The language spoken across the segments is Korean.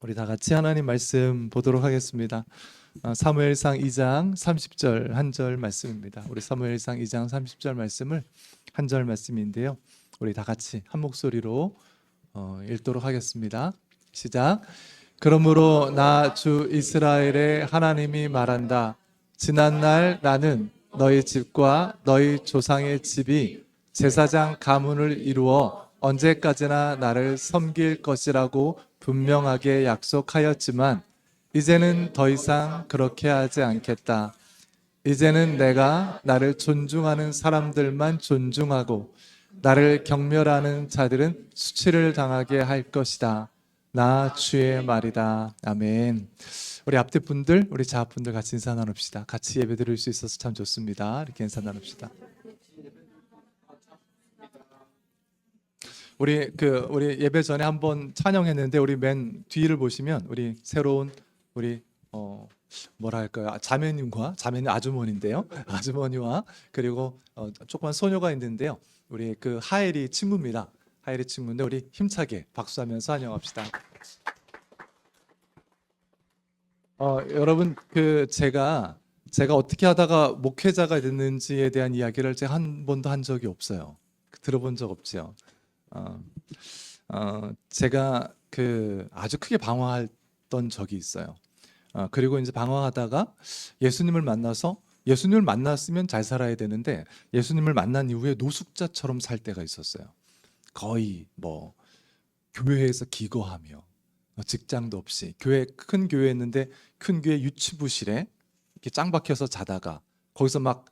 우리 다 같이 하나님 말씀 보도록 하겠습니다. 사무엘상 2장 30절 한 절 말씀입니다. 우리 사무엘상 2장 30절 말씀을 한 절 말씀인데요. 우리 다 같이 한 목소리로 읽도록 하겠습니다. 시작. 그러므로 나 주 이스라엘의 하나님이 말한다. 지난날 나는 너희 집과 너희 조상의 집이 제사장 가문을 이루어 언제까지나 나를 섬길 것이라고 분명하게 약속하였지만 이제는 더 이상 그렇게 하지 않겠다. 이제는 내가 나를 존중하는 사람들만 존중하고 나를 경멸하는 자들은 수치를 당하게 할 것이다. 나 주의 말이다. 아멘. 우리 앞뒤 분들, 우리 좌 분들 같이 인사 나눕시다. 같이 예배 드릴 수 있어서 참 좋습니다. 이렇게 인사 나눕시다. 우리 예배 전에 한번 찬양했는데 우리 맨 뒤를 보시면 우리 새로운 우리 뭐라 할까요? 자매님과 자매님 아주머니인데요. 아주머니와 그리고 조그만 소녀가 있는데요. 우리 그 하엘이 친구입니다. 하엘이 친구인데 우리 힘차게 박수하면서 환영합시다. 여러분 제가 어떻게 하다가 목회자가 됐는지에 대한 이야기를 제가 한 번도 한 적이 없어요. 들어본 적 없죠. 어, 제가 아주 크게 방황했던 적이 있어요. 그리고 이제 방황하다가 예수님을 만나서 예수님을 만났으면 잘 살아야 되는데 예수님을 만난 이후에 노숙자처럼 살 때가 있었어요. 거의 뭐 교회에서 기거하며 직장도 없이 큰 교회였는데 큰 교회 유치부실에 이렇게 짱 박혀서 자다가 거기서 막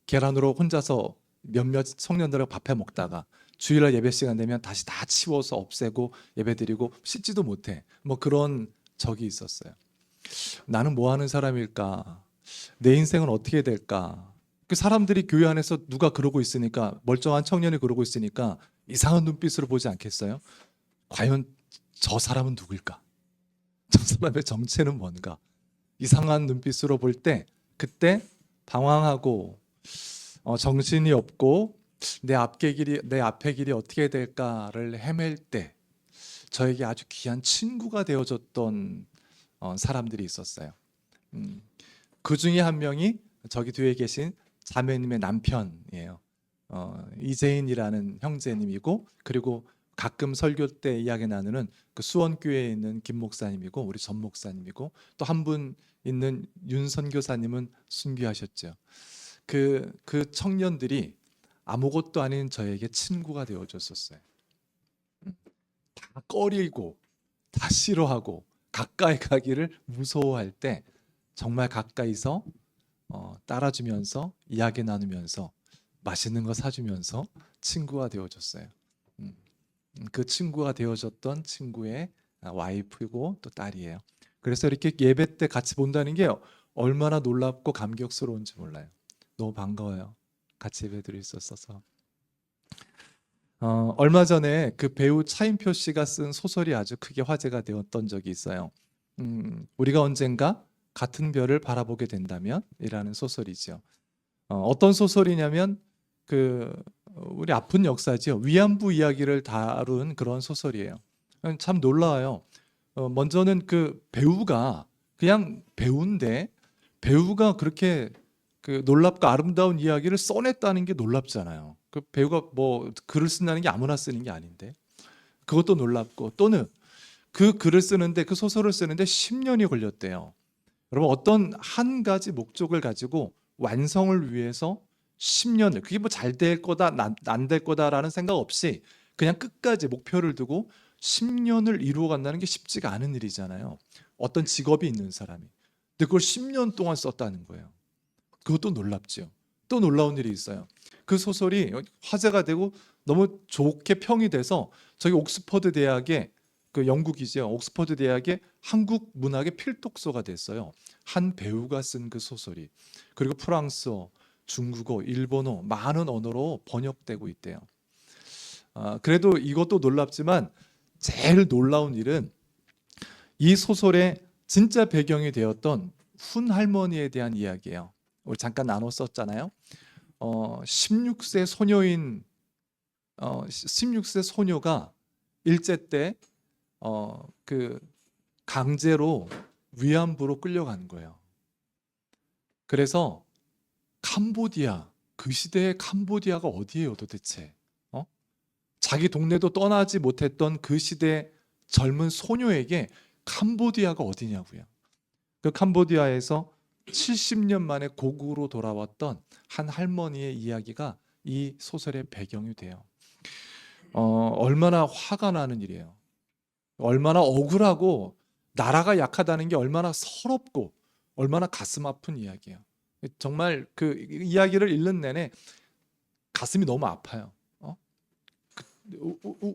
계란으로 혼자서 몇몇 청년들하고 밥해 먹다가 주일날 예배 시간 되면 다시 다 치워서 없애고 예배드리고 씻지도 못해. 뭐 그런 적이 있었어요. 나는 뭐 하는 사람일까? 내 인생은 어떻게 될까? 그 사람들이 교회 안에서 누가 그러고 있으니까 멀쩡한 청년이 그러고 있으니까 이상한 눈빛으로 보지 않겠어요? 과연 저 사람은 누굴까? 저 사람의 정체는 뭔가? 이상한 눈빛으로 볼 때 그때 방황하고 정신이 없고 내 앞의 길이 어떻게 될까를 헤맬 때 저에게 아주 귀한 친구가 되어줬던 사람들이 있었어요. 음, 그 중에 한 명이 저기 뒤에 계신 자매님의 남편이에요. 이재인이라는 형제님이고 그리고 가끔 설교 때 이야기 나누는 그 수원교회에 있는 김 목사님이고 우리 전 목사님이고 또 한 분 있는 윤 선교사님은 순교하셨죠. 그 청년들이 아무것도 아닌 저에게 친구가 되어줬었어요. 다 꺼리고 다 싫어하고 가까이 가기를 무서워할 때 정말 가까이서 따라주면서 이야기 나누면서 맛있는 거 사주면서 친구가 되어줬어요. 음, 그 친구가 되어줬던 친구의 와이프이고 또 딸이에요. 그래서 이렇게 예배 때 같이 본다는 게 얼마나 놀랍고 감격스러운지 몰라요. 너무 반가워요. 같이 예배 드릴 수 있어서. 얼마 전에 그 배우 차인표 씨가 쓴 소설이 아주 크게 화제가 되었던 적이 있어요. 우리가 언젠가 같은 별을 바라보게 된다면 이라는 소설이죠. 어떤 소설이냐면 우리 아픈 역사죠. 위안부 이야기를 다룬 그런 소설이에요. 참 놀라워요. 먼저는 그 배우가 그냥 배우인데 배우가 그렇게 그 놀랍고 아름다운 이야기를 써냈다는 게 놀랍잖아요. 그 배우가 뭐 글을 쓴다는 게 아무나 쓰는 게 아닌데 그것도 놀랍고 또는 그 글을 쓰는데 그 소설을 쓰는데 10년이 걸렸대요. 여러분 어떤 한 가지 목적을 가지고 완성을 위해서 10년을 그게 뭐 잘 될 거다 안 될 거다라는 생각 없이 그냥 끝까지 목표를 두고 10년을 이루어 간다는 게 쉽지가 않은 일이잖아요. 어떤 직업이 있는 사람이. 근데 그걸 10년 동안 썼다는 거예요. 그것도 놀랍죠. 또 놀라운 일이 있어요. 그 소설이 화제가 되고 너무 좋게 평이 돼서 저기 옥스퍼드 대학의 그 영국이죠. 옥스퍼드 대학의 한국 문학의 필독서가 됐어요. 한 배우가 쓴 그 소설이. 그리고 프랑스어, 중국어, 일본어 많은 언어로 번역되고 있대요. 그래도 이것도 놀랍지만 제일 놀라운 일은 이 소설의 진짜 배경이 되었던 훈 할머니에 대한 이야기예요. 우리 잠깐 나눴었잖아요. 16세 소녀인 16세 소녀가 일제 때 그 강제로 위안부로 끌려간 거예요. 그래서 캄보디아, 그 시대의 캄보디아가 어디예요 도대체? 자기 동네도 떠나지 못했던 그 시대 젊은 소녀에게 캄보디아가 어디냐고요. 그 캄보디아에서 70년 만에 고국으로 돌아왔던 한 할머니의 이야기가 이 소설의 배경이 돼요. 얼마나 화가 나는 일이에요. 얼마나 억울하고 나라가 약하다는 게 얼마나 서럽고 얼마나 가슴 아픈 이야기예요. 정말 그 이야기를 읽는 내내 가슴이 너무 아파요.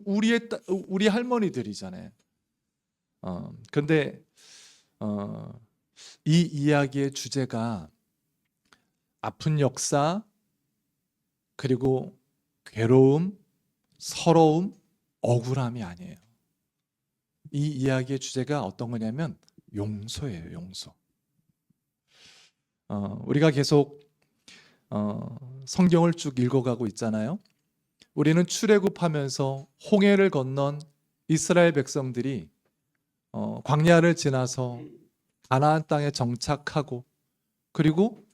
우리 할머니들이잖아요. 근데 이 이야기의 주제가 아픈 역사, 그리고 괴로움, 서러움, 억울함이 아니에요. 이 이야기의 주제가 어떤 거냐면 용서예요, 용서. 우리가 계속 성경을 쭉 읽어가고 있잖아요. 우리는 출애굽하면서 홍해를 건넌 이스라엘 백성들이 광야를 지나서 가나안 땅에 정착하고, 그리고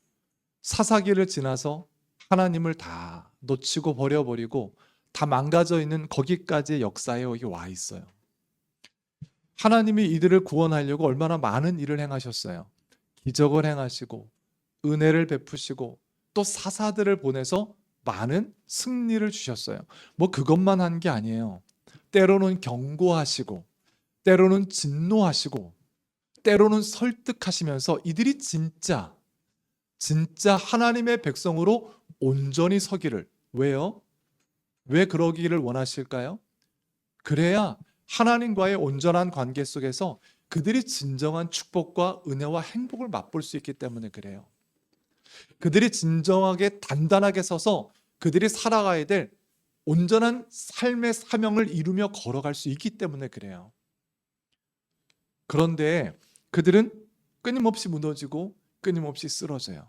사사기를 지나서 하나님을 다 놓치고 버려버리고 다 망가져 있는 거기까지의 역사에 여기 와 있어요. 하나님이 이들을 구원하려고 얼마나 많은 일을 행하셨어요. 기적을 행하시고 은혜를 베푸시고 또 사사들을 보내서 많은 승리를 주셨어요. 뭐 그것만 한 게 아니에요. 때로는 경고하시고, 때로는 진노하시고, 때로는 설득하시면서 이들이 진짜 하나님의 백성으로 온전히 서기를. 왜요? 왜 그러기를 원하실까요? 그래야 하나님과의 온전한 관계 속에서 그들이 진정한 축복과 은혜와 행복을 맛볼 수 있기 때문에 그래요. 그들이 진정하게 단단하게 서서 그들이 살아가야 될 온전한 삶의 사명을 이루며 걸어갈 수 있기 때문에 그래요. 그런데 그들은 끊임없이 무너지고 끊임없이 쓰러져요.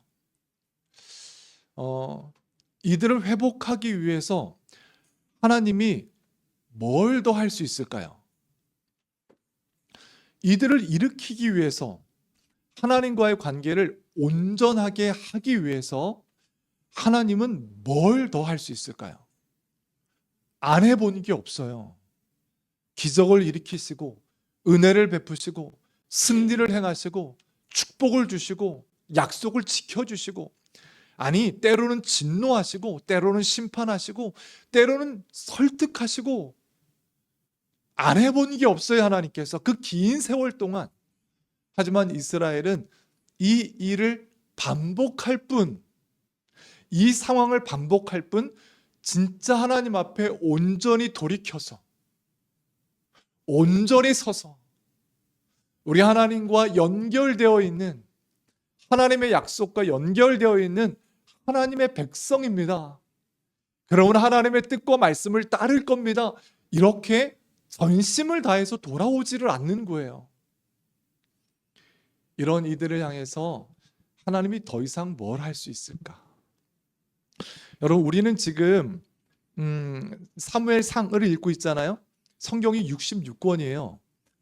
이들을 회복하기 위해서 하나님이 뭘 더 할 수 있을까요? 이들을 일으키기 위해서, 하나님과의 관계를 온전하게 하기 위해서 하나님은 뭘 더 할 수 있을까요? 안 해본 게 없어요. 기적을 일으키시고 은혜를 베푸시고 승리를 행하시고 축복을 주시고 약속을 지켜주시고, 아니 때로는 진노하시고 때로는 심판하시고 때로는 설득하시고, 안 해본 게 없어요 하나님께서 그 긴 세월 동안. 하지만 이스라엘은 이 일을 반복할 뿐, 이 상황을 반복할 뿐, 진짜 하나님 앞에 온전히 돌이켜서 온전히 서서 우리 하나님과 연결되어 있는, 하나님의 약속과 연결되어 있는 하나님의 백성입니다. 그러면 하나님의 뜻과 말씀을 따를 겁니다. 이렇게 전심을 다해서 돌아오지를 않는 거예요. 이런 이들을 향해서 하나님이 더 이상 뭘 할 수 있을까? 여러분, 우리는 지금 사무엘상을 읽고 있잖아요. 성경이 66권이에요.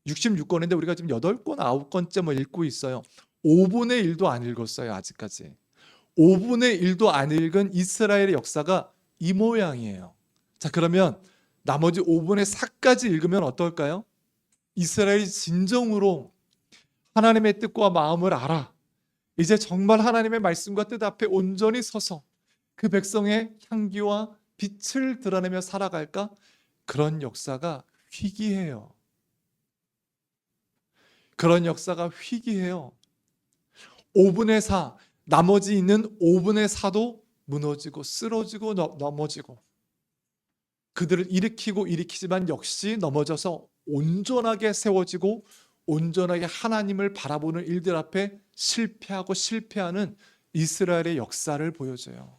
66권인데 우리가 지금 8권, 9권째 뭐 읽고 있어요. 5분의 1도 안 읽었어요, 아직까지. 5분의 1도 안 읽은 이스라엘의 역사가 이 모양이에요. 자, 그러면 나머지 5분의 4까지 읽으면 어떨까요? 이스라엘이 진정으로 하나님의 뜻과 마음을 알아, 이제 정말 하나님의 말씀과 뜻 앞에 온전히 서서 그 백성의 향기와 빛을 드러내며 살아갈까? 그런 역사가 희귀해요. 그런 역사가 희귀해요. 5분의 4, 나머지 있는 5분의 4도 무너지고 쓰러지고 넘어지고, 그들을 일으키지만 역시 넘어져서 온전하게 세워지고 온전하게 하나님을 바라보는 일들 앞에 실패하는 이스라엘의 역사를 보여줘요.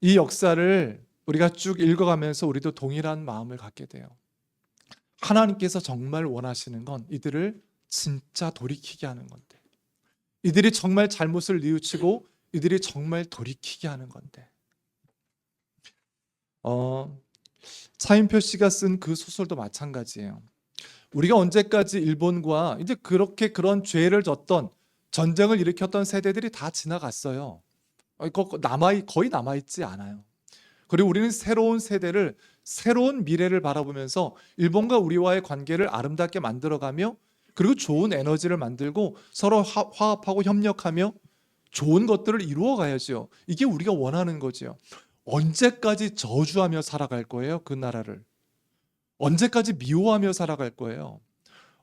이 역사를 우리가 쭉 읽어가면서 우리도 동일한 마음을 갖게 돼요. 하나님께서 정말 원하시는 건 이들을 진짜 돌이키게 하는 건데, 이들이 정말 잘못을 뉘우치고 이들이 정말 돌이키게 하는 건데, 차인표 씨가 쓴 그 소설도 마찬가지예요. 우리가 언제까지 일본과 이제 그렇게 그런 죄를 졌던 전쟁을 일으켰던 세대들이 다 지나갔어요. 거의 남아있지 않아요. 그리고 우리는 새로운 세대를, 새로운 미래를 바라보면서 일본과 우리와의 관계를 아름답게 만들어가며, 그리고 좋은 에너지를 만들고 서로 화합하고 협력하며 좋은 것들을 이루어 가야죠. 이게 우리가 원하는 거죠. 언제까지 저주하며 살아갈 거예요? 그 나라를. 언제까지 미워하며 살아갈 거예요?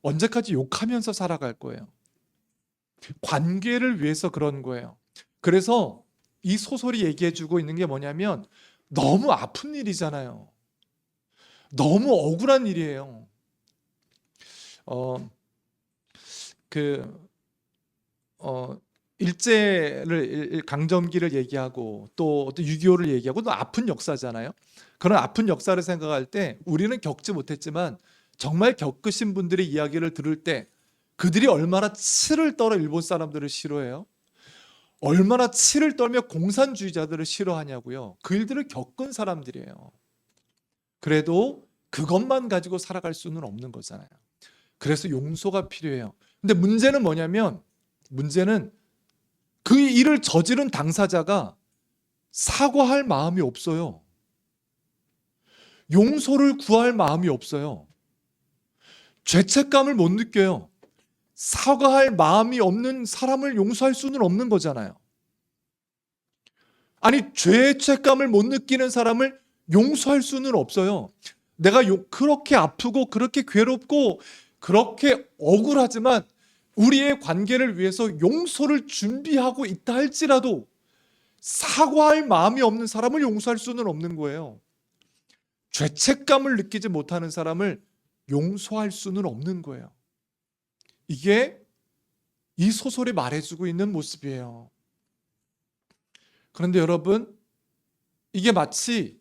언제까지 욕하면서 살아갈 거예요? 관계를 위해서 그런 거예요. 그래서 이 소설이 얘기해주고 있는 게 뭐냐면, 너무 아픈 일이잖아요. 너무 억울한 일이에요. 어, 그, 일제를, 강점기를 얘기하고 또 6.25를 얘기하고 또 아픈 역사잖아요. 그런 아픈 역사를 생각할 때 우리는 겪지 못했지만 정말 겪으신 분들의 이야기를 들을 때 그들이 얼마나 치를 떨어 일본 사람들을 싫어해요. 얼마나 치를 떨며 공산주의자들을 싫어하냐고요. 그 일들을 겪은 사람들이에요. 그래도 그것만 가지고 살아갈 수는 없는 거잖아요. 그래서 용서가 필요해요. 근데 문제는 뭐냐면, 문제는 그 일을 저지른 당사자가 사과할 마음이 없어요. 용서를 구할 마음이 없어요. 죄책감을 못 느껴요. 사과할 마음이 없는 사람을 용서할 수는 없는 거잖아요. 아니, 죄책감을 못 느끼는 사람을 용서할 수는 없어요. 내가 그렇게 아프고 그렇게 괴롭고 그렇게 억울하지만 우리의 관계를 위해서 용서를 준비하고 있다 할지라도 사과할 마음이 없는 사람을 용서할 수는 없는 거예요. 죄책감을 느끼지 못하는 사람을 용서할 수는 없는 거예요. 이게 이 소설이 말해주고 있는 모습이에요. 그런데 여러분, 이게 마치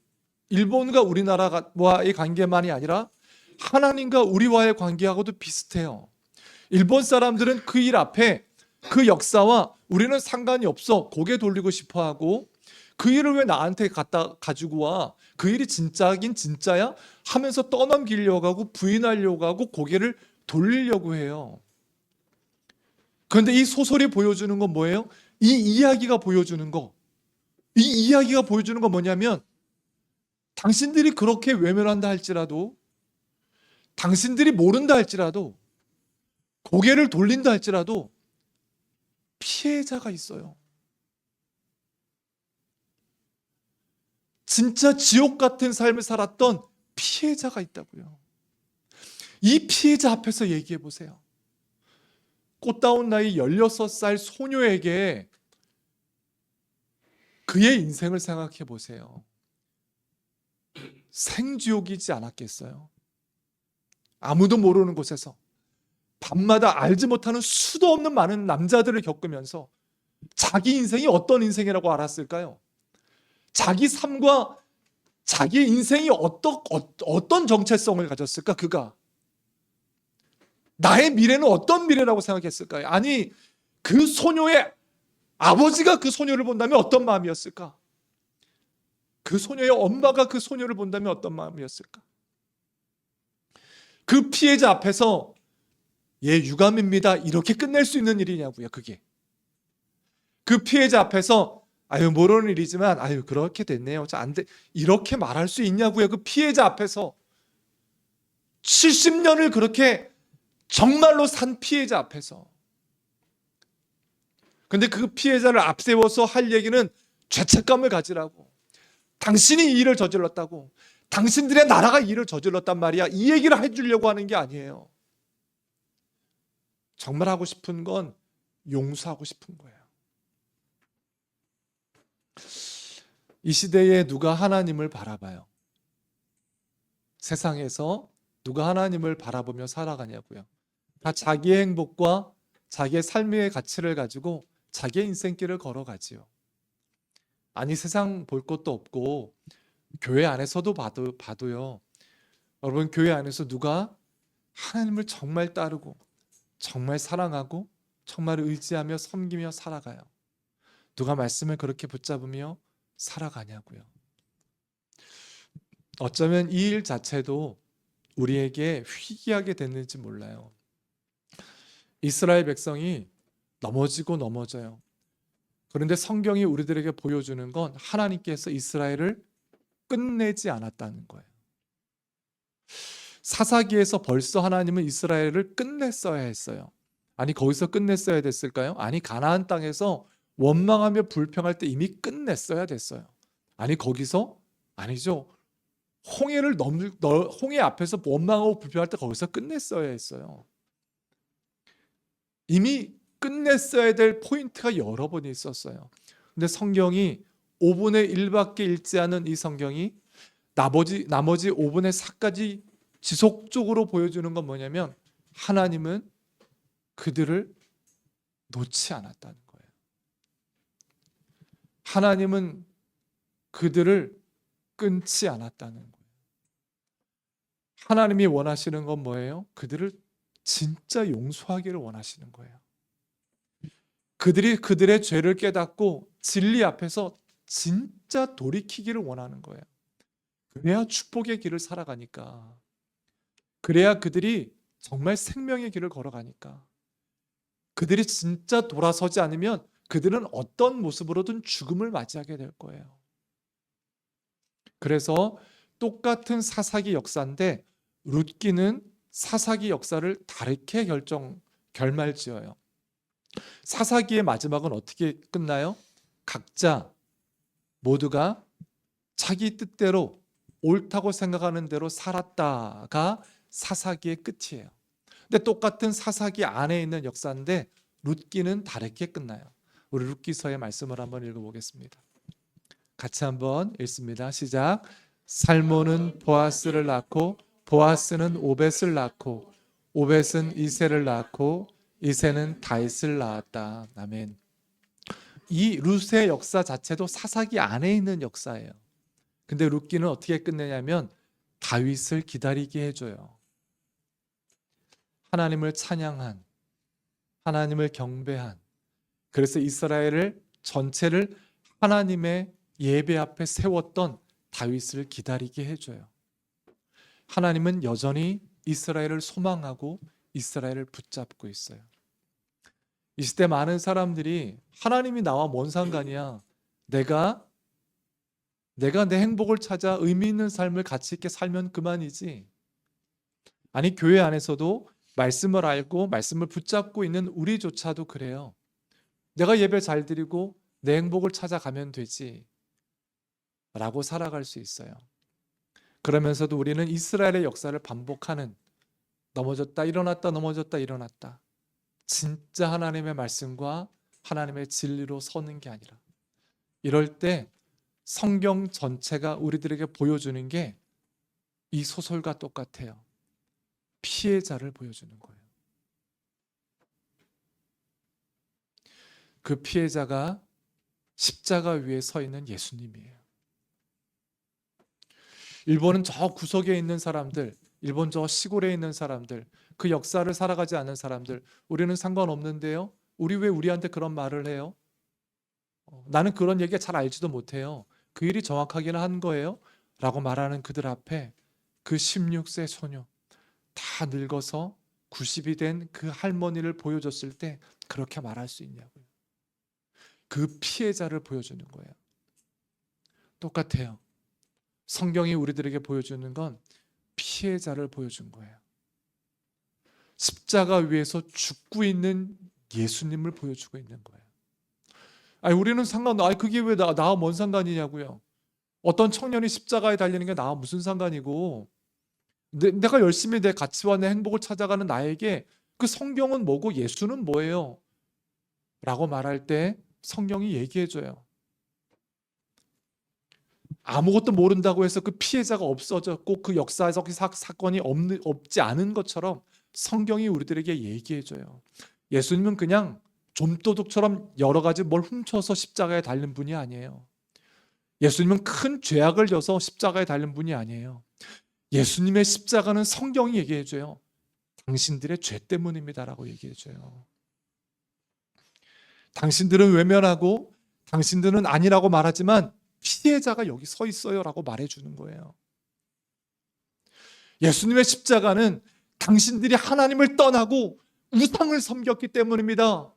일본과 우리나라와의 관계만이 아니라 하나님과 우리와의 관계하고도 비슷해요. 일본 사람들은 그 일 앞에 그 역사와 우리는 상관이 없어 고개 돌리고 싶어 하고, 그 일을 왜 나한테 가지고 와? 그 일이 진짜긴 진짜야? 하면서 떠넘기려고 하고 부인하려고 하고 고개를 돌리려고 해요. 그런데 이 소설이 보여주는 건 뭐예요? 이 이야기가 보여주는 거. 이 이야기가 보여주는 건 뭐냐면, 당신들이 그렇게 외면한다 할지라도, 당신들이 모른다 할지라도, 고개를 돌린다 할지라도 피해자가 있어요. 진짜 지옥 같은 삶을 살았던 피해자가 있다고요. 이 피해자 앞에서 얘기해 보세요. 꽃다운 나이 16살 소녀에게 그의 인생을 생각해 보세요. 생지옥이지 않았겠어요? 아무도 모르는 곳에서 밤마다 알지 못하는 수도 없는 많은 남자들을 겪으면서 자기 인생이 어떤 인생이라고 알았을까요? 자기 삶과 자기 인생이 어떤 정체성을 가졌을까? 그가 나의 미래는 어떤 미래라고 생각했을까요? 아니, 그 소녀의 아버지가 그 소녀를 본다면 어떤 마음이었을까? 그 소녀의 엄마가 그 소녀를 본다면 어떤 마음이었을까? 그 피해자 앞에서 예, 유감입니다, 이렇게 끝낼 수 있는 일이냐고요. 그게 그 피해자 앞에서 아유, 모르는 일이지만 아유, 그렇게 됐네요, 안 돼, 이렇게 말할 수 있냐고요. 그 피해자 앞에서 70년을 그렇게 정말로 산 피해자 앞에서. 근데 그 피해자를 앞세워서 할 얘기는 죄책감을 가지라고, 당신이 이 일을 저질렀다고, 당신들의 나라가 이 일을 저질렀단 말이야, 이 얘기를 해주려고 하는 게 아니에요. 정말 하고 싶은 건 용서하고 싶은 거예요. 이 시대에 누가 하나님을 바라봐요? 세상에서 누가 하나님을 바라보며 살아가냐고요? 다 자기의 행복과 자기의 삶의 가치를 가지고 자기의 인생길을 걸어가지요. 아니, 세상 볼 것도 없고 교회 안에서도 봐도요. 여러분, 교회 안에서 누가 하나님을 정말 따르고 정말 사랑하고 정말 의지하며 섬기며 살아가요? 누가 말씀을 그렇게 붙잡으며 살아가냐고요. 어쩌면 이 일 자체도 우리에게 희귀하게 됐는지 몰라요. 이스라엘 백성이 넘어지고 넘어져요. 그런데 성경이 우리들에게 보여주는 건 하나님께서 이스라엘을 끝내지 않았다는 거예요. 사사기에서 벌써 하나님은 이스라엘을 끝냈어야 했어요. 아니, 거기서 끝냈어야 됐을까요? 아니, 가나안 땅에서 원망하며 불평할 때 이미 끝냈어야 됐어요. 아니, 거기서? 아니죠. 홍해 앞에서 원망하고 불평할 때 거기서 끝냈어야 했어요. 이미 끝냈어야 될 포인트가 여러 번 있었어요. 근데 성경이 5분의 1밖에 읽지 않은 이 성경이 나머지 5분의 4까지 지속적으로 보여주는 건 뭐냐면 하나님은 그들을 놓지 않았다는 거예요. 하나님은 그들을 끊지 않았다는 거예요. 하나님이 원하시는 건 뭐예요? 그들을 진짜 용서하기를 원하시는 거예요. 그들이 그들의 죄를 깨닫고 진리 앞에서 진짜 돌이키기를 원하는 거예요. 그래야 축복의 길을 살아가니까. 그래야 그들이 정말 생명의 길을 걸어가니까. 그들이 진짜 돌아서지 않으면 그들은 어떤 모습으로든 죽음을 맞이하게 될 거예요. 그래서 똑같은 사사기 역사인데 룻기는 사사기 역사를 다르게 결말지어요. 사사기의 마지막은 어떻게 끝나요? 각자 모두가 자기 뜻대로 옳다고 생각하는 대로 살았다가 사사기의 끝이에요. 근데 똑같은 사사기 안에 있는 역사인데 룻기는 다르게 끝나요. 우리 룻기서의 말씀을 한번 읽어보겠습니다. 같이 한번 읽습니다. 시작. 살몬은 보아스를 낳고 보아스는 오벳을 낳고 오벳은 이새를 낳고 이새는 다윗을 낳았다. 아멘. 이 룻의 역사 자체도 사사기 안에 있는 역사예요. 근데 룻기는 어떻게 끝내냐면 다윗을 기다리게 해줘요. 하나님을 찬양한, 하나님을 경배한, 그래서 이스라엘을 전체를 하나님의 예배 앞에 세웠던 다윗을 기다리게 해줘요. 하나님은 여전히 이스라엘을 소망하고 이스라엘을 붙잡고 있어요. 이 시대 많은 사람들이 하나님이 나와 뭔 상관이야? 내가 내 행복을 찾아 의미 있는 삶을 가치 있게 살면 그만이지. 아니, 교회 안에서도 말씀을 알고 말씀을 붙잡고 있는 우리조차도 그래요. 내가 예배 잘 드리고 내 행복을 찾아가면 되지 라고 살아갈 수 있어요. 그러면서도 우리는 이스라엘의 역사를 반복하는, 넘어졌다 일어났다 넘어졌다 일어났다, 진짜 하나님의 말씀과 하나님의 진리로 서는 게 아니라, 이럴 때 성경 전체가 우리들에게 보여주는 게 이 소설과 똑같아요. 피해자를 보여주는 거예요. 그 피해자가 십자가 위에 서 있는 예수님이에요. 일본은 저 구석에 있는 사람들, 일본 저 시골에 있는 사람들, 그 역사를 살아가지 않는 사람들, 우리는 상관없는데요? 우리 왜 우리한테 그런 말을 해요? 나는 그런 얘기 잘 알지도 못해요. 그 일이 정확하기는 한 거예요? 라고 말하는 그들 앞에 그 16세 소녀, 다 늙어서 90이 된 그 할머니를 보여줬을 때 그렇게 말할 수 있냐고요. 그 피해자를 보여주는 거예요. 똑같아요. 성경이 우리들에게 보여주는 건 피해자를 보여준 거예요. 십자가 위에서 죽고 있는 예수님을 보여주고 있는 거예요. 아니, 우리는 그게 왜 나와 뭔 상관이냐고요. 어떤 청년이 십자가에 달리는 게 나와 무슨 상관이고, 내가 열심히 내 가치와 내 행복을 찾아가는 나에게 그 성경은 뭐고 예수는 뭐예요? 라고 말할 때 성경이 얘기해줘요. 아무것도 모른다고 해서 그 피해자가 없어졌고 그 역사에서 그 사건이 없지 않은 것처럼 성경이 우리들에게 얘기해줘요. 예수님은 그냥 좀도둑처럼 여러 가지 뭘 훔쳐서 십자가에 달린 분이 아니에요. 예수님은 큰 죄악을 져서 십자가에 달린 분이 아니에요. 예수님의 십자가는 성경이 얘기해줘요. 당신들의 죄 때문입니다라고 얘기해줘요. 당신들은 외면하고 당신들은 아니라고 말하지만 피해자가 여기 서 있어요 라고 말해주는 거예요. 예수님의 십자가는 당신들이 하나님을 떠나고 우상을 섬겼기 때문입니다.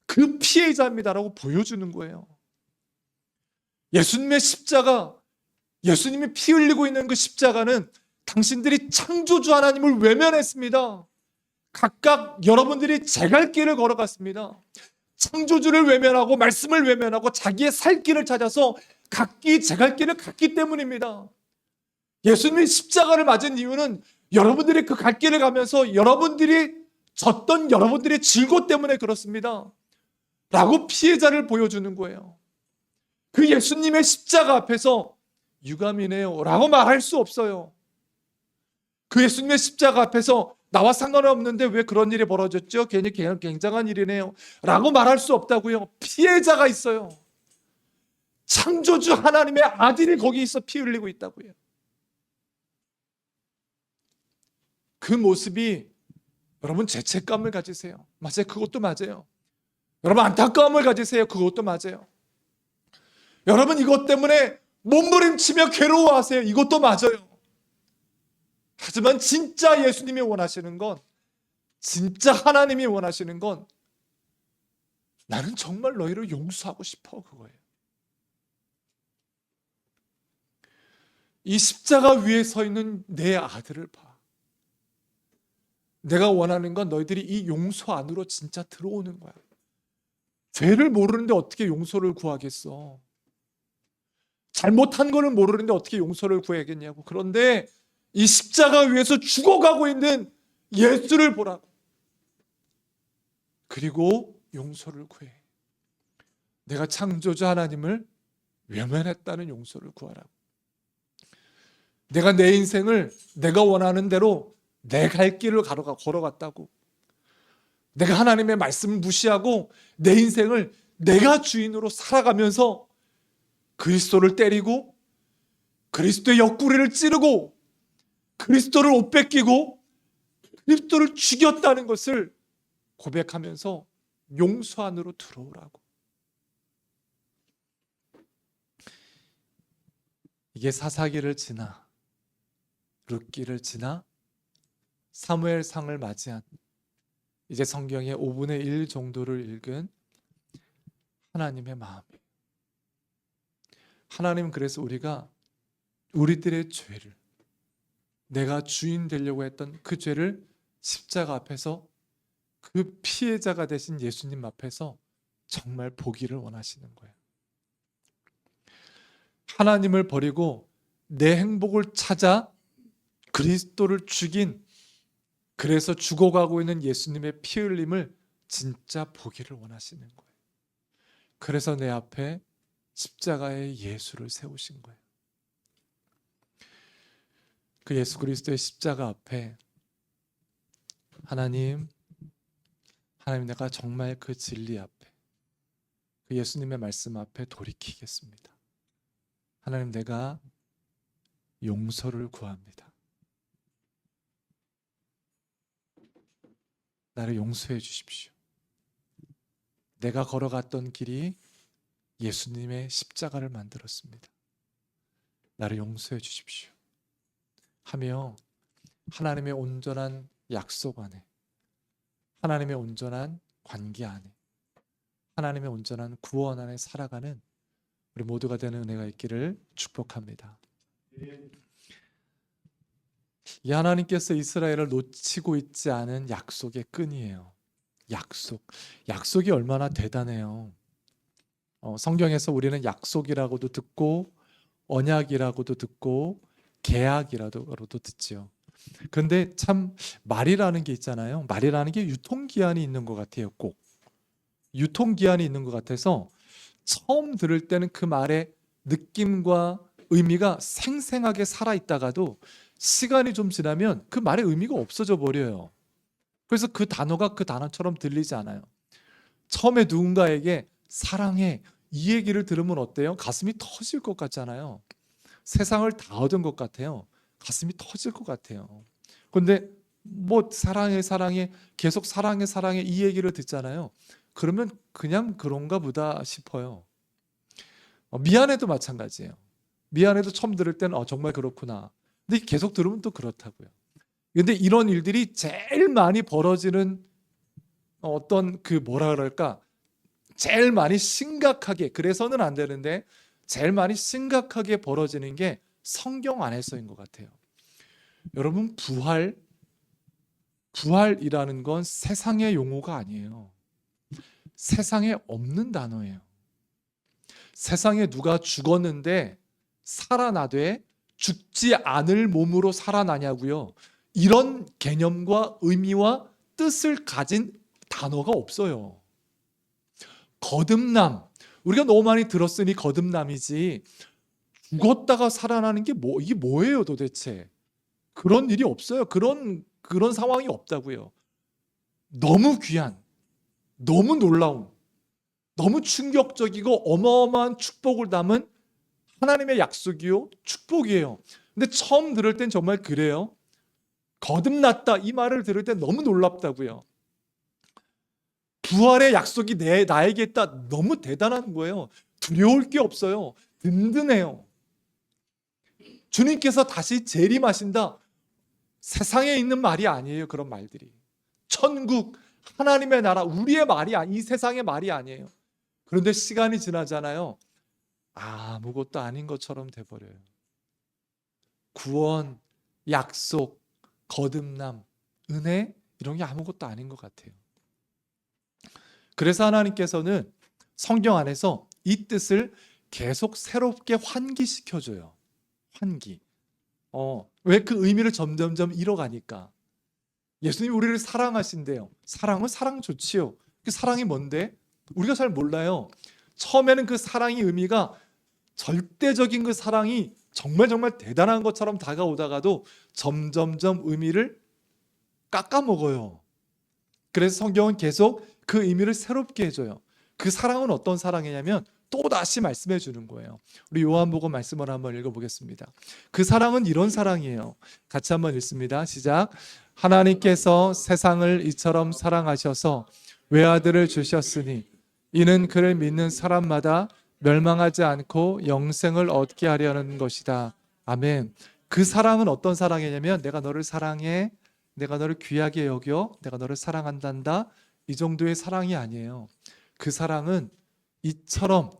그 피해자입니다라고 보여주는 거예요. 예수님의 십자가, 예수님이 피 흘리고 있는 그 십자가는 당신들이 창조주 하나님을 외면했습니다. 각각 여러분들이 제 갈 길을 걸어갔습니다. 창조주를 외면하고 말씀을 외면하고 자기의 살 길을 찾아서 각기 제 갈 길을 갔기 때문입니다. 예수님이 십자가를 맞은 이유는 여러분들이 그 갈 길을 가면서 여러분들이 졌던 여러분들의 질고 때문에 그렇습니다. 라고 피해자를 보여주는 거예요. 그 예수님의 십자가 앞에서 유감이네요 라고 말할 수 없어요. 그 예수님의 십자가 앞에서 나와 상관없는데 왜 그런 일이 벌어졌죠? 괜히 굉장한 일이네요 라고 말할 수 없다고요. 피해자가 있어요. 창조주 하나님의 아들이 거기 있어 피 흘리고 있다고요. 그 모습이 여러분 죄책감을 가지세요. 맞아요. 그것도 맞아요. 여러분 안타까움을 가지세요. 그것도 맞아요. 여러분 이것 때문에 몸부림치며 괴로워하세요. 이것도 맞아요. 하지만 진짜 예수님이 원하시는 건, 진짜 하나님이 원하시는 건 나는 정말 너희를 용서하고 싶어, 그거예요. 이 십자가 위에 서 있는 내 아들을 봐. 내가 원하는 건 너희들이 이 용서 안으로 진짜 들어오는 거야. 죄를 모르는데 어떻게 용서를 구하겠어? 잘못한 거를 모르는데 어떻게 용서를 구해야겠냐고. 그런데 이 십자가 위에서 죽어가고 있는 예수를 보라고. 그리고 용서를 구해. 내가 창조주 하나님을 외면했다는 용서를 구하라고. 내가 내 인생을 내가 원하는 대로 내 갈 길을 걸어갔다고. 내가 하나님의 말씀을 무시하고 내 인생을 내가 주인으로 살아가면서 그리스도를 때리고 그리스도의 옆구리를 찌르고 그리스도를 옷 뺏기고 그리스도를 죽였다는 것을 고백하면서 용서 안으로 들어오라고. 이게 사사기를 지나 룻기를 지나 사무엘상을 맞이한 이제 성경의 5분의 1 정도를 읽은 하나님의 마음이에요. 하나님은 그래서 우리가 우리들의 죄를, 내가 주인 되려고 했던 그 죄를 십자가 앞에서 그 피해자가 되신 예수님 앞에서 정말 보기를 원하시는 거예요. 하나님을 버리고 내 행복을 찾아 그리스도를 죽인, 그래서 죽어가고 있는 예수님의 피 흘림을 진짜 보기를 원하시는 거예요. 그래서 내 앞에 십자가의 예수를 세우신 거예요. 그 예수 그리스도의 십자가 앞에 하나님 내가 정말 그 진리 앞에, 그 예수님의 말씀 앞에 돌이키겠습니다. 하나님, 내가 용서를 구합니다. 나를 용서해 주십시오. 내가 걸어갔던 길이 예수님의 십자가를 만들었습니다. 나를 용서해 주십시오. 하며 하나님의 온전한 약속 안에, 하나님의 온전한 관계 안에, 하나님의 온전한 구원 안에 살아가는 우리 모두가 되는 은혜가 있기를 축복합니다. 이 하나님께서 이스라엘을 놓치고 있지 않은 약속의 끈이에요. 약속이 얼마나 대단해요. 성경에서 우리는 약속이라고도 듣고 언약이라고도 듣고 계약이라고도 듣지요. 그런데 참 말이라는 게 있잖아요. 말이라는 게 유통기한이 있는 것 같아요. 꼭 유통기한이 있는 것 같아서 처음 들을 때는 그 말의 느낌과 의미가 생생하게 살아있다가도 시간이 좀 지나면 그 말의 의미가 없어져 버려요. 그래서 그 단어가 그 단어처럼 들리지 않아요. 처음에 누군가에게 사랑해 이 얘기를 들으면 어때요? 가슴이 터질 것 같잖아요. 세상을 다 얻은 것 같아요. 가슴이 터질 것 같아요. 그런데 뭐 사랑해 계속 사랑해 이 얘기를 듣잖아요. 그러면 그냥 그런가 보다 싶어요. 미안해도 마찬가지예요. 미안해도 처음 들을 때는 정말 그렇구나. 근데 계속 들으면 또 그렇다고요. 근데 이런 일들이 제일 많이 벌어지는 어떤 그 뭐라 그럴까? 제일 많이 심각하게, 그래서는 안 되는데 제일 많이 심각하게 벌어지는 게 성경 안에서인 것 같아요. 여러분, 부활이라는 건 세상의 용어가 아니에요. 세상에 없는 단어예요. 세상에 누가 죽었는데 살아나되 죽지 않을 몸으로 살아나냐고요. 이런 개념과 의미와 뜻을 가진 단어가 없어요. 거듭남, 우리가 너무 많이 들었으니 거듭남이지, 죽었다가 살아나는 게 이게 뭐예요 도대체? 그런 일이 없어요. 그런 상황이 없다고요. 너무 귀한, 너무 놀라운, 너무 충격적이고 어마어마한 축복을 담은 하나님의 약속이요, 축복이에요. 근데 처음 들을 땐 정말 그래요. 거듭났다, 이 말을 들을 땐 너무 놀랍다고요. 부활의 약속이 나에게 있다, 너무 대단한 거예요. 두려울 게 없어요. 든든해요. 주님께서 다시 재림하신다, 세상에 있는 말이 아니에요. 그런 말들이 천국, 하나님의 나라, 우리의 말이 이 세상의 말이 아니에요. 그런데 시간이 지나잖아요. 아무것도 아닌 것처럼 돼버려요. 구원, 약속, 거듭남, 은혜, 이런 게 아무것도 아닌 것 같아요. 그래서 하나님께서는 성경 안에서 이 뜻을 계속 새롭게 환기시켜줘요. 환기. 왜 그 의미를 점점점 잃어가니까. 예수님이 우리를 사랑하신대요. 사랑은 사랑 좋지요. 그 사랑이 뭔데? 우리가 잘 몰라요. 처음에는 그 사랑의 의미가 절대적인 그 사랑이 정말 대단한 것처럼 다가오다가도 점점점 의미를 깎아먹어요. 그래서 성경은 계속 그 의미를 새롭게 해줘요. 그 사랑은 어떤 사랑이냐면 또다시 말씀해 주는 거예요. 우리 요한복음 말씀을 한번 읽어보겠습니다. 그 사랑은 이런 사랑이에요. 같이 한번 읽습니다. 시작. 하나님께서 세상을 이처럼 사랑하셔서 외아들을 주셨으니 이는 그를 믿는 사람마다 멸망하지 않고 영생을 얻게 하려는 것이다. 아멘. 그 사랑은 어떤 사랑이냐면 내가 너를 사랑해, 내가 너를 귀하게 여겨, 내가 너를 사랑한단다, 이 정도의 사랑이 아니에요. 그 사랑은 이처럼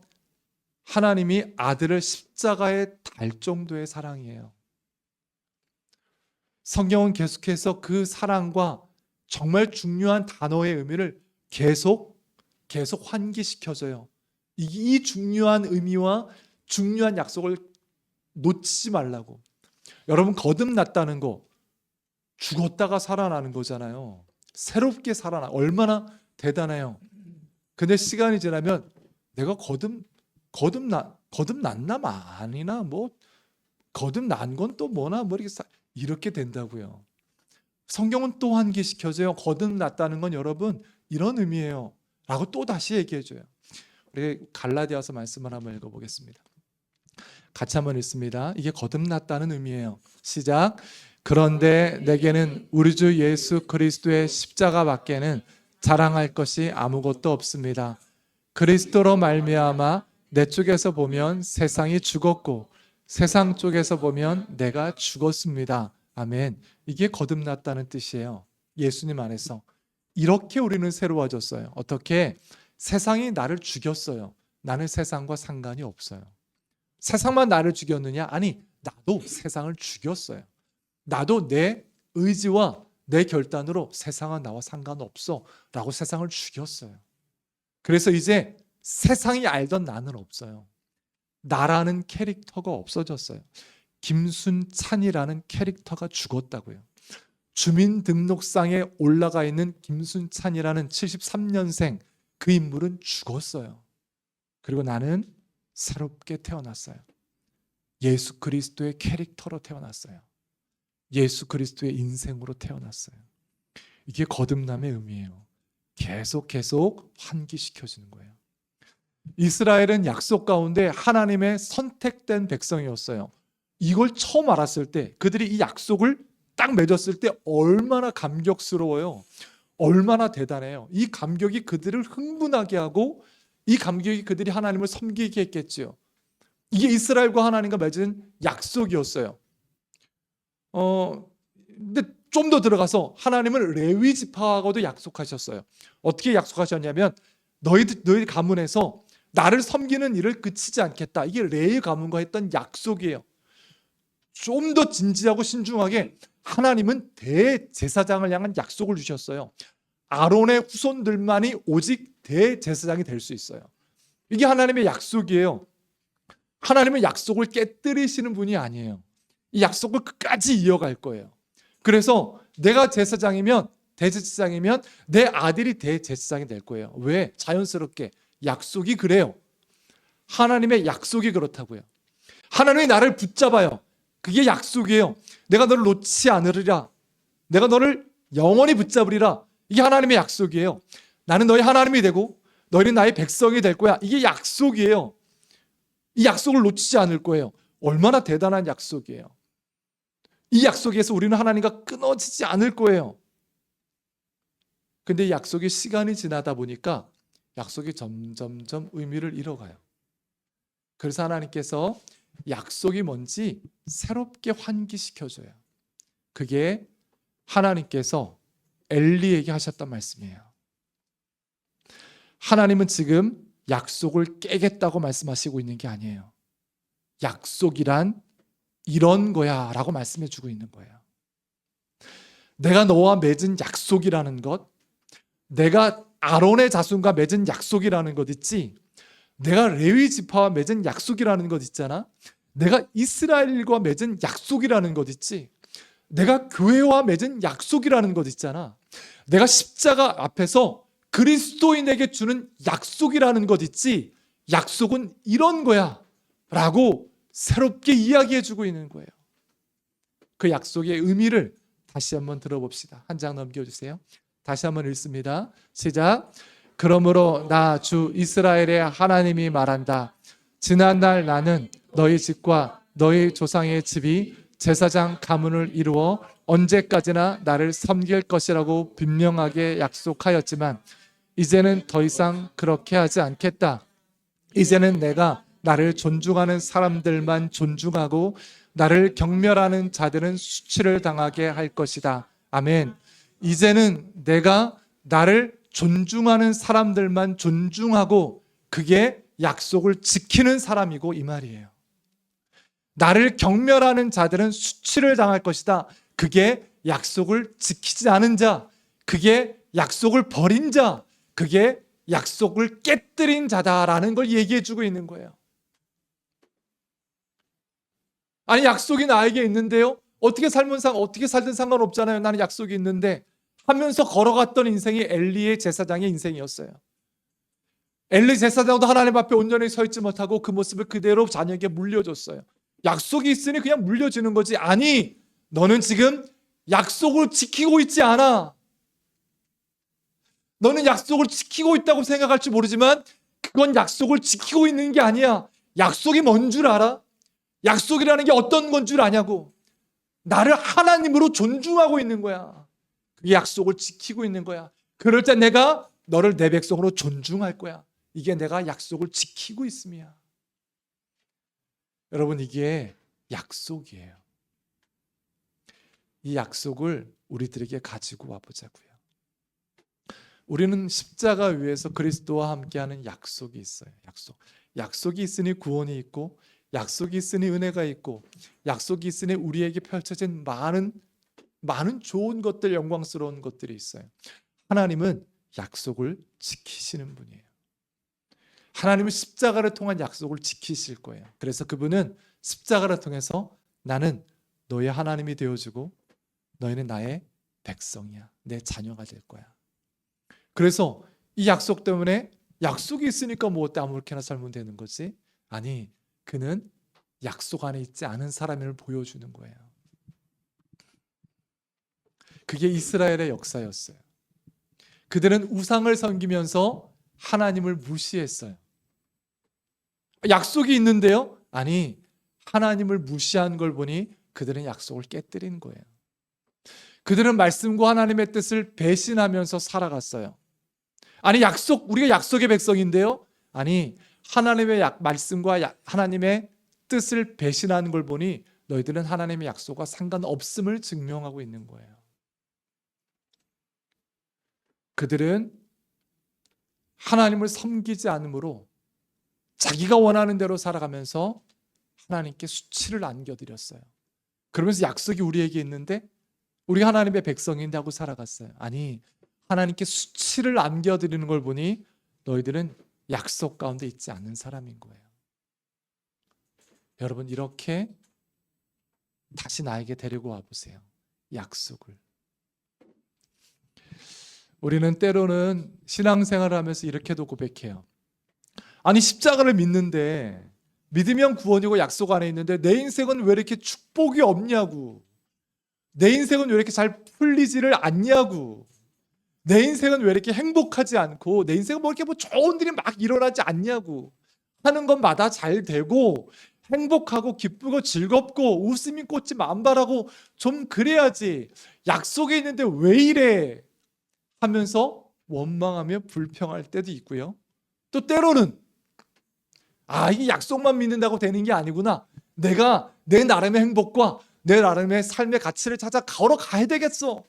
하나님이 아들을 십자가에 달 정도의 사랑이에요. 성경은 계속해서 그 사랑과 정말 중요한 단어의 의미를 계속 환기시켜줘요. 이 중요한 의미와 중요한 약속을 놓치지 말라고. 여러분, 거듭났다는 거 죽었다가 살아나는 거잖아요. 새롭게 살아나, 얼마나 대단해요. 근데 시간이 지나면 내가 거듭났나 아니나 뭐 거듭난 건 또 뭐나 뭐 이렇게 된다고요. 성경은 또 환기시켜줘요. 거듭났다는 건 여러분 이런 의미예요 라고 또 다시 얘기해줘요. 우리 갈라디아서 말씀을 한번 읽어보겠습니다. 같이 한번 읽습니다. 이게 거듭났다는 의미예요. 시작. 그런데 내게는 우리 주 예수 그리스도의 십자가 밖에는 자랑할 것이 아무것도 없습니다. 그리스도로 말미암아 내 쪽에서 보면 세상이 죽었고 세상 쪽에서 보면 내가 죽었습니다. 아멘. 이게 거듭났다는 뜻이에요. 예수님 안에서. 이렇게 우리는 새로워졌어요. 어떻게? 세상이 나를 죽였어요. 나는 세상과 상관이 없어요. 세상만 나를 죽였느냐? 아니, 나도 세상을 죽였어요. 나도 내 의지와 내 결단으로 세상은 나와 상관없어 라고 세상을 죽였어요. 그래서 이제 세상이 알던 나는 없어요. 나라는 캐릭터가 없어졌어요. 김순찬이라는 캐릭터가 죽었다고요. 주민등록상에 올라가 있는 김순찬이라는 73년생 그 인물은 죽었어요. 그리고 나는 새롭게 태어났어요. 예수 그리스도의 캐릭터로 태어났어요. 예수 그리스도의 인생으로 태어났어요. 이게 거듭남의 의미예요. 계속 환기시켜주는 거예요. 이스라엘은 약속 가운데 하나님의 선택된 백성이었어요. 이걸 처음 알았을 때, 그들이 이 약속을 딱 맺었을 때 얼마나 감격스러워요. 얼마나 대단해요. 이 감격이 그들을 흥분하게 하고 이 감격이 그들이 하나님을 섬기게 했겠지요. 이게 이스라엘과 하나님과 맺은 약속이었어요. 근데 좀 더 들어가서 하나님은 레위 지파하고도 약속하셨어요. 어떻게 약속하셨냐면 너희 가문에서 나를 섬기는 일을 그치지 않겠다. 이게 레위 가문과 했던 약속이에요. 좀 더 진지하고 신중하게 하나님은 대제사장을 향한 약속을 주셨어요. 아론의 후손들만이 오직 대제사장이 될 수 있어요. 이게 하나님의 약속이에요. 하나님은 약속을 깨뜨리시는 분이 아니에요. 이 약속을 끝까지 이어갈 거예요. 그래서 내가 대제사장이면 내 아들이 대제사장이 될 거예요. 왜? 자연스럽게 약속이 그래요. 하나님의 약속이 그렇다고요. 하나님이 나를 붙잡아요. 그게 약속이에요. 내가 너를 놓지 않으리라. 내가 너를 영원히 붙잡으리라. 이게 하나님의 약속이에요. 나는 너희 하나님이 되고 너희는 나의 백성이 될 거야. 이게 약속이에요. 이 약속을 놓치지 않을 거예요. 얼마나 대단한 약속이에요. 이 약속에서 우리는 하나님과 끊어지지 않을 거예요. 근데 이 약속이 시간이 지나다 보니까 약속이 점점점 의미를 잃어가요. 그래서 하나님께서 약속이 뭔지 새롭게 환기시켜줘요. 그게 하나님께서 엘리에게 하셨던 말씀이에요. 하나님은 지금 약속을 깨겠다고 말씀하시고 있는 게 아니에요. 약속이란 이런 거야 라고 말씀해 주고 있는 거예요. 내가 너와 맺은 약속이라는 것, 내가 아론의 자손과 맺은 약속이라는 것 있지, 내가 레위 지파와 맺은 약속이라는 것 있잖아, 내가 이스라엘과 맺은 약속이라는 것 있지, 내가 교회와 맺은 약속이라는 것 있잖아, 내가 십자가 앞에서 그리스도인에게 주는 약속이라는 것 있지, 약속은 이런 거야 라고 새롭게 이야기해 주고 있는 거예요. 그 약속의 의미를 다시 한번 들어봅시다. 한 장 넘겨주세요. 다시 한번 읽습니다. 시작. 그러므로 나 주 이스라엘의 하나님이 말한다. 지난날 나는 너희 집과 너희 조상의 집이 제사장 가문을 이루어 언제까지나 나를 섬길 것이라고 분명하게 약속하였지만 이제는 더 이상 그렇게 하지 않겠다. 이제는 내가 나를 존중하는 사람들만 존중하고 나를 경멸하는 자들은 수치를 당하게 할 것이다. 아멘. 이제는 내가 나를 존중하는 사람들만 존중하고 그게 약속을 지키는 사람이고 이 말이에요. 나를 경멸하는 자들은 수치를 당할 것이다. 그게 약속을 지키지 않은 자, 그게 약속을 버린 자, 그게 약속을 깨뜨린 자다라는 걸 얘기해 주고 있는 거예요. 아니 약속이 나에게 있는데요. 어떻게 살든 상관없잖아요. 나는 약속이 있는데 하면서 걸어갔던 인생이 엘리의 제사장의 인생이었어요. 엘리 제사장도 하나님 앞에 온전히 서 있지 못하고 그 모습을 그대로 자녀에게 물려줬어요. 약속이 있으니 그냥 물려주는 거지. 아니, 너는 지금 약속을 지키고 있지 않아. 너는 약속을 지키고 있다고 생각할지 모르지만 그건 약속을 지키고 있는 게 아니야. 약속이 뭔 줄 알아? 약속이라는 게 어떤 건 줄 아냐고. 나를 하나님으로 존중하고 있는 거야. 그 약속을 지키고 있는 거야. 그럴 때 내가 너를 내 백성으로 존중할 거야. 이게 내가 약속을 지키고 있음이야. 여러분, 이게 약속이에요. 이 약속을 우리들에게 가지고 와보자고요. 우리는 십자가 위에서 그리스도와 함께하는 약속이 있어요. 약속이 있으니 구원이 있고, 약속이 있으니 은혜가 있고, 약속이 있으니 우리에게 펼쳐진 많은 좋은 것들, 영광스러운 것들이 있어요. 하나님은 약속을 지키시는 분이에요. 하나님은 십자가를 통한 약속을 지키실 거예요. 그래서 그분은 십자가를 통해서 나는 너의 하나님이 되어주고 너희는 나의 백성이야. 내 자녀가 될 거야. 그래서 이 약속 때문에 약속이 있으니까 뭐 어때 아무렇게나 살면 되는 거지? 아니, 그는 약속 안에 있지 않은 사람을 보여주는 거예요. 그게 이스라엘의 역사였어요. 그들은 우상을 섬기면서 하나님을 무시했어요. 약속이 있는데요? 아니, 하나님을 무시한 걸 보니 그들은 약속을 깨뜨린 거예요. 그들은 말씀과 하나님의 뜻을 배신하면서 살아갔어요. 아니, 우리가 약속의 백성인데요? 아니, 하나님의 말씀과 하나님의 뜻을 배신하는 걸 보니 너희들은 하나님의 약속과 상관없음을 증명하고 있는 거예요. 그들은 하나님을 섬기지 않으므로 자기가 원하는 대로 살아가면서 하나님께 수치를 안겨드렸어요. 그러면서 약속이 우리에게 있는데 우리 하나님의 백성인데 하고 살아갔어요. 아니, 하나님께 수치를 안겨드리는 걸 보니 너희들은 약속 가운데 있지 않는 사람인 거예요. 여러분, 이렇게 다시 나에게 데리고 와보세요. 약속을. 우리는 때로는 신앙생활을 하면서 이렇게도 고백해요. 아니, 십자가를 믿는데, 믿으면 구원이고 약속 안에 있는데 내 인생은 왜 이렇게 축복이 없냐고, 내 인생은 왜 이렇게 잘 풀리지를 않냐고, 내 인생은 왜 이렇게 행복하지 않고, 내 인생은 뭐 이렇게 뭐 좋은 일이 막 일어나지 않냐고, 하는 것마다 잘 되고 행복하고 기쁘고 즐겁고 웃음이 꽃이 만발하고 좀 그래야지, 약속이 있는데 왜 이래 하면서 원망하며 불평할 때도 있고요. 또 때로는 이게 약속만 믿는다고 되는 게 아니구나, 내가 내 나름의 행복과 내 나름의 삶의 가치를 찾아 걸어가야 되겠어.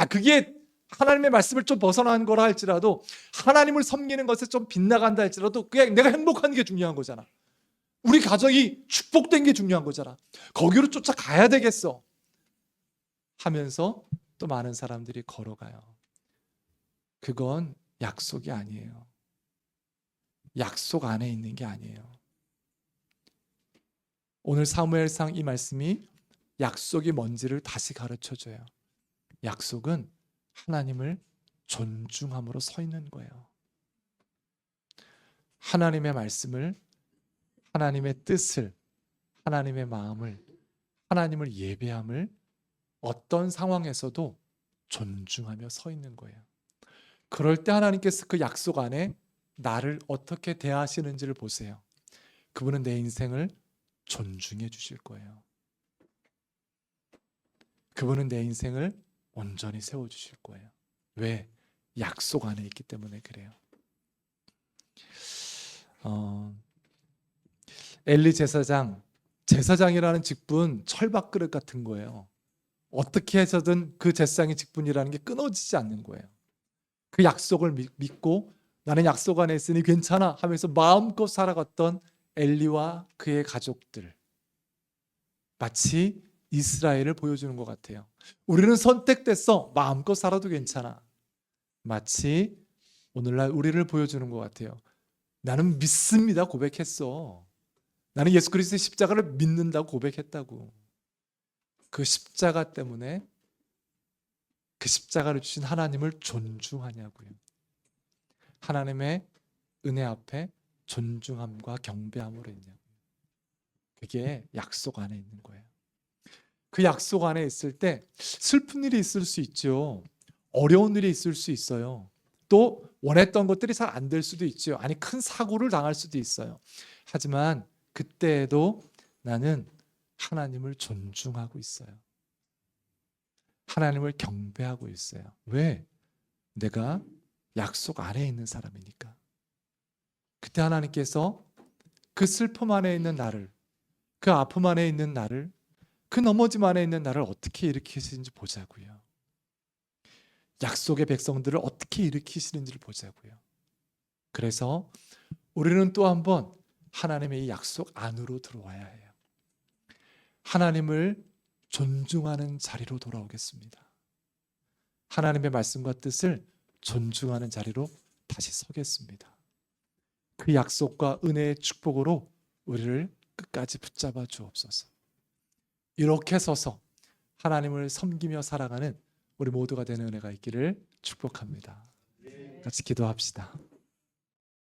그게 하나님의 말씀을 좀 벗어난 거라 할지라도, 하나님을 섬기는 것에 좀 빗나간다 할지라도 그냥 내가 행복한 게 중요한 거잖아. 우리 가정이 축복된 게 중요한 거잖아. 거기로 쫓아가야 되겠어 하면서 또 많은 사람들이 걸어가요. 그건 약속이 아니에요. 약속 안에 있는 게 아니에요. 오늘 사무엘상 이 말씀이 약속이 뭔지를 다시 가르쳐줘요. 약속은 하나님을 존중함으로 서 있는 거예요. 하나님의 말씀을, 하나님의 뜻을, 하나님의 마음을, 하나님을 예배함을 어떤 상황에서도 존중하며 서 있는 거예요. 그럴 때 하나님께서 그 약속 안에 나를 어떻게 대하시는지를 보세요. 그분은 내 인생을 존중해 주실 거예요. 그분은 내 인생을 온전히 세워주실 거예요. 왜? 약속 안에 있기 때문에 그래요. 엘리 제사장이라는 직분 철밥그릇 같은 거예요. 어떻게 해서든 그 제사장의 직분이라는 게 끊어지지 않는 거예요. 그 약속을 믿고 나는 약속 안에 있으니 괜찮아 하면서 마음껏 살아갔던 엘리와 그의 가족들, 마치 이스라엘을 보여주는 것 같아요. 우리는 선택됐어, 마음껏 살아도 괜찮아. 마치 오늘날 우리를 보여주는 것 같아요. 나는 믿습니다 고백했어. 나는 예수 그리스도의 십자가를 믿는다고 고백했다고. 그 십자가 때문에, 그 십자가를 주신 하나님을 존중하냐고요. 하나님의 은혜 앞에 존중함과 경배함으로 있냐고요. 그게 약속 안에 있는 거예요. 그 약속 안에 있을 때 슬픈 일이 있을 수 있죠. 어려운 일이 있을 수 있어요. 또 원했던 것들이 잘 안 될 수도 있죠. 아니, 큰 사고를 당할 수도 있어요. 하지만 그때에도 나는 하나님을 존중하고 있어요. 하나님을 경배하고 있어요. 왜? 내가 약속 안에 있는 사람이니까. 그때 하나님께서 그 슬픔 안에 있는 나를, 그 아픔 안에 있는 나를, 그 넘어짐 안에 있는 나를 어떻게 일으키시는지 보자고요. 약속의 백성들을 어떻게 일으키시는지를 보자고요. 그래서 우리는 또 한번 하나님의 이 약속 안으로 들어와야 해요. 하나님을 존중하는 자리로 돌아오겠습니다. 하나님의 말씀과 뜻을 존중하는 자리로 다시 서겠습니다. 그 약속과 은혜의 축복으로 우리를 끝까지 붙잡아 주옵소서. 이렇게 서서 하나님을 섬기며 살아가는 우리 모두가 되는 은혜가 있기를 축복합니다. 같이 기도합시다.